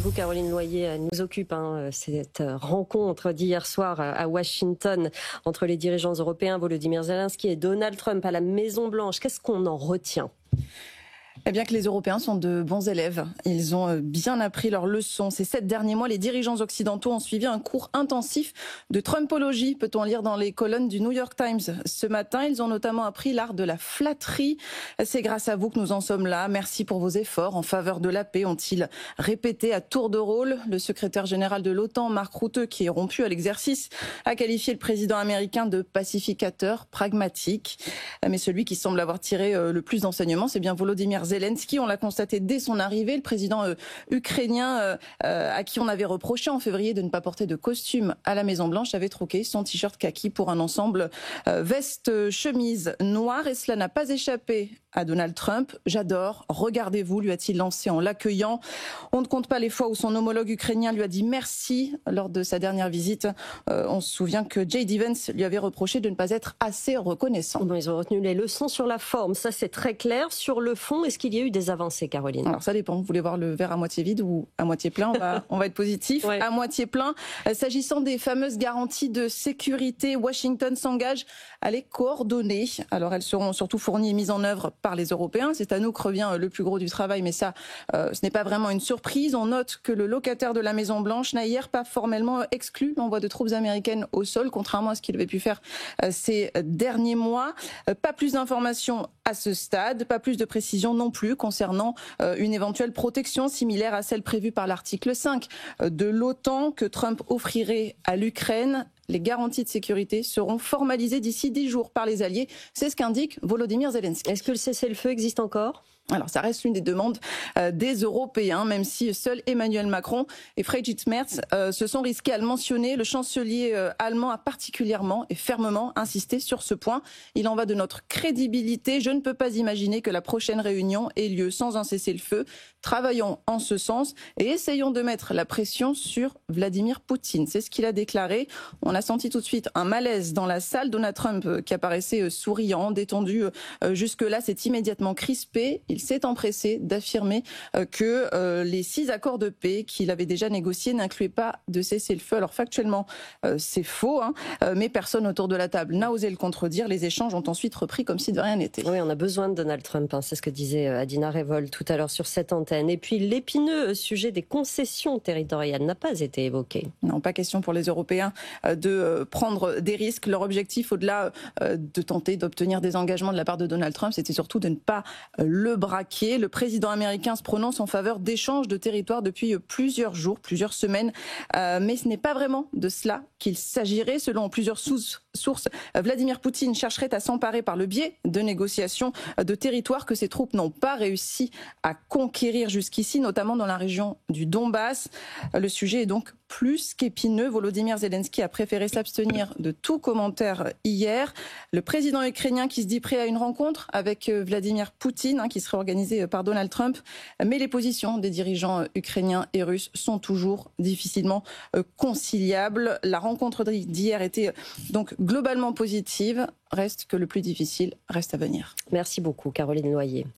avec vous, Caroline Loyer. Elle nous occupe cette rencontre d'hier soir à Washington entre les dirigeants européens, Volodymyr Zelensky et Donald Trump à la Maison-Blanche. Qu'est-ce qu'on en retient ? Eh bien que les Européens sont de bons élèves. Ils ont bien appris leurs leçons. Ces 7 derniers mois, les dirigeants occidentaux ont suivi un cours intensif de Trumpologie, peut-on lire dans les colonnes du New York Times. Ce matin, ils ont notamment appris l'art de la flatterie. C'est grâce à vous que nous en sommes là. Merci pour vos efforts en faveur de la paix, ont-ils répété à tour de rôle. Le secrétaire général de l'OTAN, Mark Rutte, qui est rompu à l'exercice, a qualifié le président américain de pacificateur pragmatique. Mais celui qui semble avoir tiré le plus d'enseignements, c'est bien Volodymyr Zelensky. On l'a constaté dès son arrivée. Le président ukrainien, à qui on avait reproché en février de ne pas porter de costume à la Maison-Blanche, avait troqué son t-shirt kaki pour un ensemble veste-chemise noire. Et cela n'a pas échappé à Donald Trump. J'adore, regardez-vous, lui a-t-il lancé en l'accueillant. On ne compte pas les fois où son homologue ukrainien lui a dit merci lors de sa dernière visite. On se souvient que J.D. Vance lui avait reproché de ne pas être assez reconnaissant. Bon, ils ont retenu les leçons sur la forme, ça c'est très clair. Sur le fond, est-ce qu'il y a eu des avancées, Caroline ? Alors ça dépend, vous voulez voir le verre à moitié vide ou à moitié plein, on va être positif. Ouais. À moitié plein. S'agissant des fameuses garanties de sécurité, Washington s'engage à les coordonner. Alors elles seront surtout fournies et mises en œuvre par les Européens. C'est à nous que revient le plus gros du travail, mais ça, ce n'est pas vraiment une surprise. On note que le locataire de la Maison-Blanche n'a hier pas formellement exclu l'envoi de troupes américaines au sol, contrairement à ce qu'il avait pu faire ces derniers mois. Pas plus d'informations à ce stade, pas plus de précisions non plus concernant une éventuelle protection similaire à celle prévue par l'article 5 de l'OTAN que Trump offrirait à l'Ukraine. Les garanties de sécurité seront formalisées d'ici 10 jours par les alliés. C'est ce qu'indique Volodymyr Zelensky. Est-ce que le cessez-le-feu existe encore ? Alors, ça reste l'une des demandes des Européens, même si seul Emmanuel Macron et Friedrich Merz se sont risqués à le mentionner. Le chancelier allemand a particulièrement et fermement insisté sur ce point. Il en va de notre crédibilité. Je ne peux pas imaginer que la prochaine réunion ait lieu sans un cessez-le-feu. Travaillons en ce sens et essayons de mettre la pression sur Vladimir Poutine. C'est ce qu'il a déclaré. On a senti tout de suite un malaise dans la salle. Donald Trump, qui apparaissait souriant, détendu jusque-là, s'est immédiatement crispé. Il s'est empressé d'affirmer que les 6 accords de paix qu'il avait déjà négociés n'incluaient pas de cessez-le-feu. Alors factuellement, c'est faux, mais personne autour de la table n'a osé le contredire. Les échanges ont ensuite repris comme si de rien n'était. Oui, on a besoin de Donald Trump, c'est ce que disait Adina Revol tout à l'heure sur cette antenne. Et puis l'épineux sujet des concessions territoriales n'a pas été évoqué. Non, pas question pour les Européens de prendre des risques. Leur objectif, au-delà de tenter d'obtenir des engagements de la part de Donald Trump, c'était surtout de ne pas le braquer. Le président américain se prononce en faveur d'échanges de territoires depuis plusieurs jours, plusieurs semaines. Mais ce n'est pas vraiment de cela qu'il s'agirait. Selon plusieurs sources, Vladimir Poutine chercherait à s'emparer par le biais de négociations de territoires que ses troupes n'ont pas réussi à conquérir jusqu'ici, notamment dans la région du Donbass. Le sujet est donc plus qu'épineux. Volodymyr Zelensky a préféré s'abstenir de tout commentaire hier. Le président ukrainien qui se dit prêt à une rencontre avec Vladimir Poutine, qui serait organisée par Donald Trump. Mais les positions des dirigeants ukrainiens et russes sont toujours difficilement conciliables. La rencontre d'hier était donc globalement positive. Reste que le plus difficile reste à venir. Merci beaucoup, Caroline Loyer.